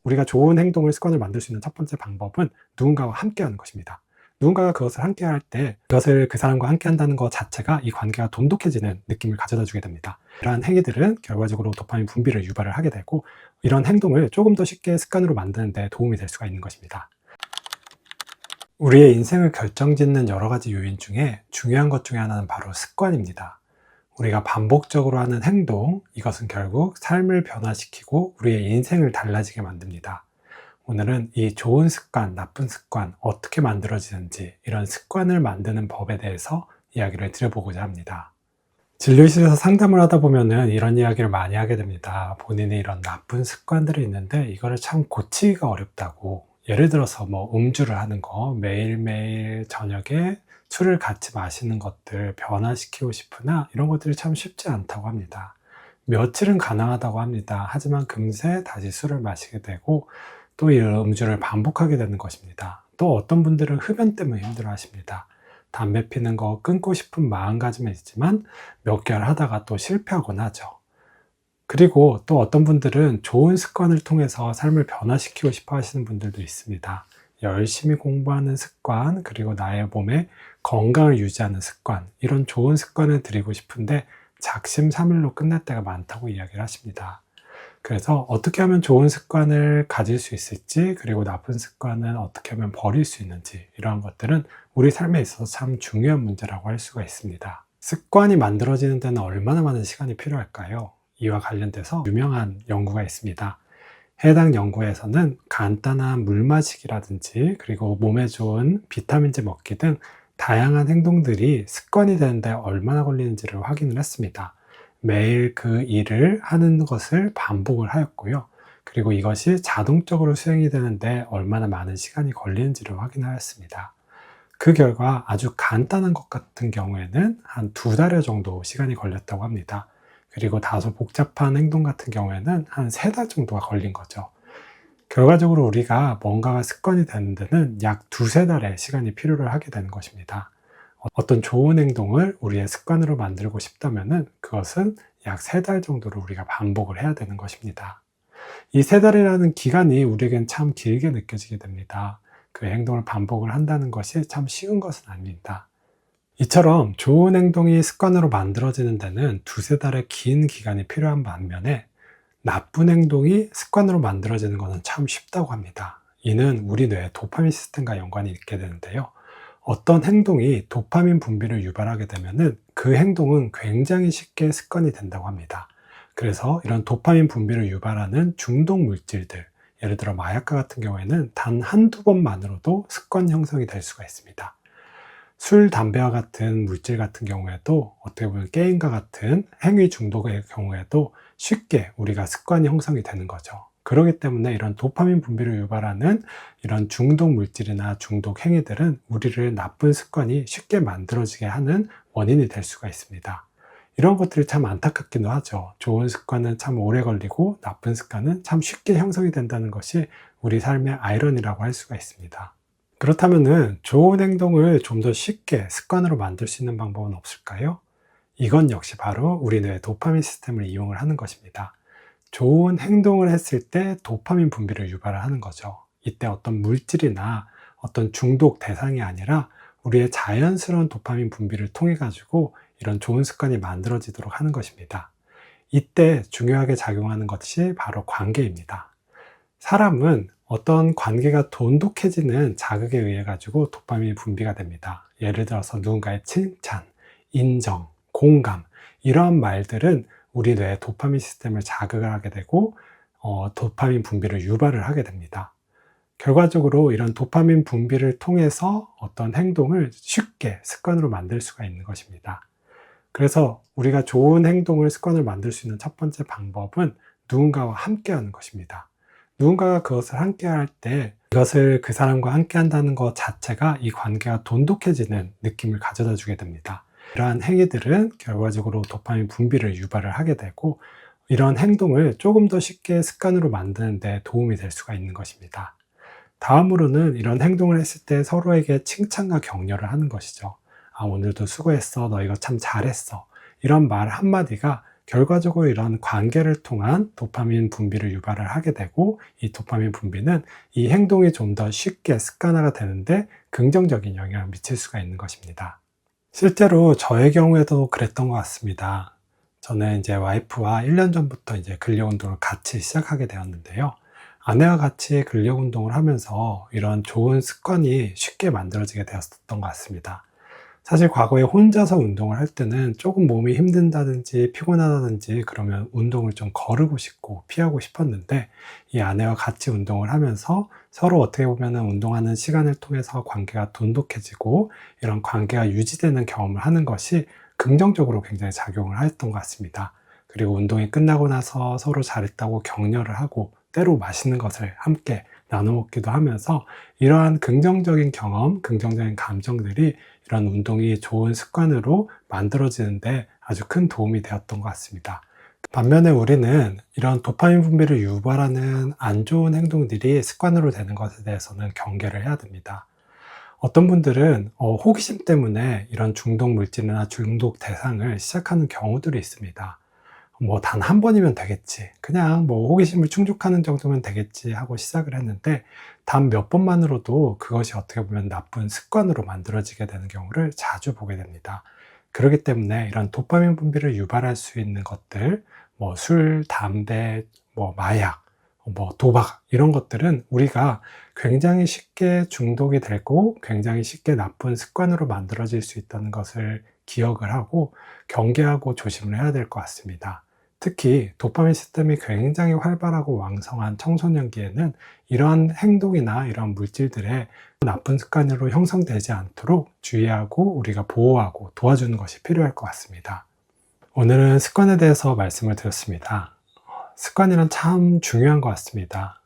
우리가 좋은 행동을 습관을 만들 수 있는 첫 번째 방법은 누군가와 함께 하는 것입니다. 누군가가 그것을 함께 할 때 그것을 그 사람과 함께 한다는 것 자체가 이 관계가 돈독해지는 느낌을 가져다 주게 됩니다. 이러한 행위들은 결과적으로 도파민 분비를 유발을 하게 되고 이런 행동을 조금 더 쉽게 습관으로 만드는 데 도움이 될 수가 있는 것입니다. 우리의 인생을 결정짓는 여러 가지 요인 중에 중요한 것 중에 하나는 바로 습관입니다. 우리가 반복적으로 하는 행동, 이것은 결국 삶을 변화시키고 우리의 인생을 달라지게 만듭니다. 오늘은 이 좋은 습관, 나쁜 습관, 어떻게 만들어지는지 이런 습관을 만드는 법에 대해서 이야기를 드려보고자 합니다. 진료실에서 상담을 하다 보면은 이런 이야기를 많이 하게 됩니다. 본인이 이런 나쁜 습관들이 있는데 이거를 참 고치기가 어렵다고. 예를 들어서 음주를 하는 거, 매일매일 저녁에 술을 같이 마시는 것들 변화시키고 싶으나 이런 것들이 참 쉽지 않다고 합니다. 며칠은 가능하다고 합니다. 하지만 금세 다시 술을 마시게 되고 또 이 음주를 반복하게 되는 것입니다. 또 어떤 분들은 흡연 때문에 힘들어 하십니다. 담배 피는 거 끊고 싶은 마음가짐은 있지만 몇 개월 하다가 또 실패하곤 하죠. 그리고 또 어떤 분들은 좋은 습관을 통해서 삶을 변화시키고 싶어 하시는 분들도 있습니다. 열심히 공부하는 습관, 그리고 나의 몸에 건강을 유지하는 습관, 이런 좋은 습관을 들이고 싶은데 작심삼일로 끝날 때가 많다고 이야기를 하십니다. 그래서 어떻게 하면 좋은 습관을 가질 수 있을지, 그리고 나쁜 습관은 어떻게 하면 버릴 수 있는지, 이러한 것들은 우리 삶에 있어서 참 중요한 문제라고 할 수가 있습니다. 습관이 만들어지는 데는 얼마나 많은 시간이 필요할까요? 이와 관련돼서 유명한 연구가 있습니다. 해당 연구에서는 간단한 물 마시기라든지 그리고 몸에 좋은 비타민제 먹기 등 다양한 행동들이 습관이 되는데 얼마나 걸리는지를 확인을 했습니다. 매일 그 일을 하는 것을 반복을 하였고요. 그리고 이것이 자동적으로 수행이 되는데 얼마나 많은 시간이 걸리는지를 확인하였습니다. 그 결과 아주 간단한 것 같은 경우에는 한 2달여 정도 시간이 걸렸다고 합니다. 그리고 다소 복잡한 행동 같은 경우에는 한 3달 정도가 걸린 거죠. 결과적으로 우리가 뭔가가 습관이 되는 데는 약 2~3달의 시간이 필요를 하게 되는 것입니다. 어떤 좋은 행동을 우리의 습관으로 만들고 싶다면 그것은 약 3달 정도를 우리가 반복을 해야 되는 것입니다. 이 3달이라는 기간이 우리에겐 참 길게 느껴지게 됩니다. 그 행동을 반복을 한다는 것이 참 쉬운 것은 아닙니다. 이처럼 좋은 행동이 습관으로 만들어지는 데는 2~3달의 긴 기간이 필요한 반면에 나쁜 행동이 습관으로 만들어지는 것은 참 쉽다고 합니다. 이는 우리 뇌의 도파민 시스템과 연관이 있게 되는데요. 어떤 행동이 도파민 분비를 유발하게 되면은 그 행동은 굉장히 쉽게 습관이 된다고 합니다. 그래서 이런 도파민 분비를 유발하는 중독 물질들, 예를 들어 마약과 같은 경우에는 단 한두 번만으로도 습관 형성이 될 수가 있습니다. 술, 담배와 같은 물질 같은 경우에도 어떻게 보면 게임과 같은 행위 중독의 경우에도 쉽게 우리가 습관이 형성이 되는 거죠. 그렇기 때문에 이런 도파민 분비를 유발하는 이런 중독 물질이나 중독 행위들은 우리를 나쁜 습관이 쉽게 만들어지게 하는 원인이 될 수가 있습니다. 이런 것들이 참 안타깝기도 하죠. 좋은 습관은 참 오래 걸리고 나쁜 습관은 참 쉽게 형성이 된다는 것이 우리 삶의 아이러니라고 할 수가 있습니다. 그렇다면은 좋은 행동을 좀 더 쉽게 습관으로 만들 수 있는 방법은 없을까요? 이건 역시 바로 우리 뇌의 도파민 시스템을 이용을 하는 것입니다. 좋은 행동을 했을 때 도파민 분비를 유발을 하는 거죠. 이때 어떤 물질이나 어떤 중독 대상이 아니라 우리의 자연스러운 도파민 분비를 통해 가지고 이런 좋은 습관이 만들어지도록 하는 것입니다. 이때 중요하게 작용하는 것이 바로 관계입니다. 사람은 어떤 관계가 돈독해지는 자극에 의해 가지고 도파민이 분비가 됩니다. 예를 들어서 누군가의 칭찬, 인정, 공감, 이러한 말들은 우리 뇌의 도파민 시스템을 자극을 하게 되고 도파민 분비를 유발을 하게 됩니다. 결과적으로 이런 도파민 분비를 통해서 어떤 행동을 쉽게 습관으로 만들 수가 있는 것입니다. 그래서 우리가 좋은 행동을 습관을 만들 수 있는 첫 번째 방법은 누군가와 함께 하는 것입니다. 누군가가 그것을 함께 할 때 이것을 그 사람과 함께 한다는 것 자체가 이 관계가 돈독해지는 느낌을 가져다 주게 됩니다. 이러한 행위들은 결과적으로 도파민 분비를 유발을 하게 되고 이런 행동을 조금 더 쉽게 습관으로 만드는 데 도움이 될 수가 있는 것입니다. 다음으로는 이런 행동을 했을 때 서로에게 칭찬과 격려를 하는 것이죠. 오늘도 수고했어. 너 이거 참 잘했어. 이런 말 한마디가 결과적으로 이런 관계를 통한 도파민 분비를 유발을 하게 되고, 이 도파민 분비는 이 행동이 좀 더 쉽게 습관화가 되는데 긍정적인 영향을 미칠 수가 있는 것입니다. 실제로 저의 경우에도 그랬던 것 같습니다. 저는 이제 와이프와 1년 전부터 이제 근력 운동을 같이 시작하게 되었는데요. 아내와 같이 근력 운동을 하면서 이런 좋은 습관이 쉽게 만들어지게 되었던 것 같습니다. 사실 과거에 혼자서 운동을 할 때는 조금 몸이 힘든다든지 피곤하다든지 그러면 운동을 좀 거르고 싶고 피하고 싶었는데, 이 아내와 같이 운동을 하면서 서로 어떻게 보면 운동하는 시간을 통해서 관계가 돈독해지고 이런 관계가 유지되는 경험을 하는 것이 긍정적으로 굉장히 작용을 했던 것 같습니다. 그리고 운동이 끝나고 나서 서로 잘했다고 격려를 하고 때로 맛있는 것을 함께 나눠 먹기도 하면서 이러한 긍정적인 경험, 긍정적인 감정들이 이런 운동이 좋은 습관으로 만들어지는데 아주 큰 도움이 되었던 것 같습니다. 반면에 우리는 이런 도파민 분비를 유발하는 안 좋은 행동들이 습관으로 되는 것에 대해서는 경계를 해야 됩니다. 어떤 분들은 호기심 때문에 이런 중독 물질이나 중독 대상을 시작하는 경우들이 있습니다. 뭐 단 한 번이면 되겠지, 그냥 뭐 호기심을 충족하는 정도면 되겠지 하고 시작을 했는데, 단 몇 번만으로도 그것이 어떻게 보면 나쁜 습관으로 만들어지게 되는 경우를 자주 보게 됩니다. 그렇기 때문에 이런 도파민 분비를 유발할 수 있는 것들, 뭐 술, 담배, 뭐 마약, 뭐 도박, 이런 것들은 우리가 굉장히 쉽게 중독이 되고 굉장히 쉽게 나쁜 습관으로 만들어질 수 있다는 것을 기억을 하고 경계하고 조심을 해야 될 것 같습니다. 특히 도파민 시스템이 굉장히 활발하고 왕성한 청소년기에는 이러한 행동이나 이러한 물질들의 나쁜 습관으로 형성되지 않도록 주의하고 우리가 보호하고 도와주는 것이 필요할 것 같습니다. 오늘은 습관에 대해서 말씀을 드렸습니다. 습관이란 참 중요한 것 같습니다.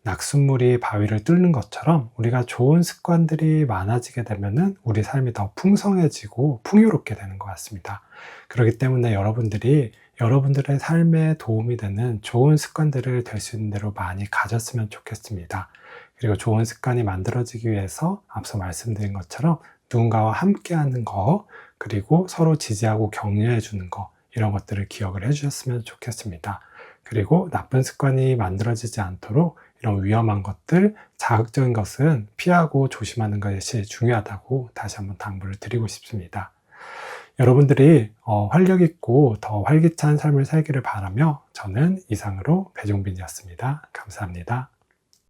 낙숫물이 바위를 뚫는 것처럼 우리가 좋은 습관들이 많아지게 되면 우리 삶이 더 풍성해지고 풍요롭게 되는 것 같습니다. 그렇기 때문에 여러분들이 여러분들의 삶에 도움이 되는 좋은 습관들을 될 수 있는 대로 많이 가졌으면 좋겠습니다. 그리고 좋은 습관이 만들어지기 위해서 앞서 말씀드린 것처럼 누군가와 함께하는 거, 그리고 서로 지지하고 격려해 주는 거, 이런 것들을 기억을 해 주셨으면 좋겠습니다. 그리고 나쁜 습관이 만들어지지 않도록 이런 위험한 것들, 자극적인 것은 피하고 조심하는 것이 중요하다고 다시 한번 당부를 드리고 싶습니다. 여러분들이 활력 있고 더 활기찬 삶을 살기를 바라며 저는 이상으로 배종빈이었습니다. 감사합니다.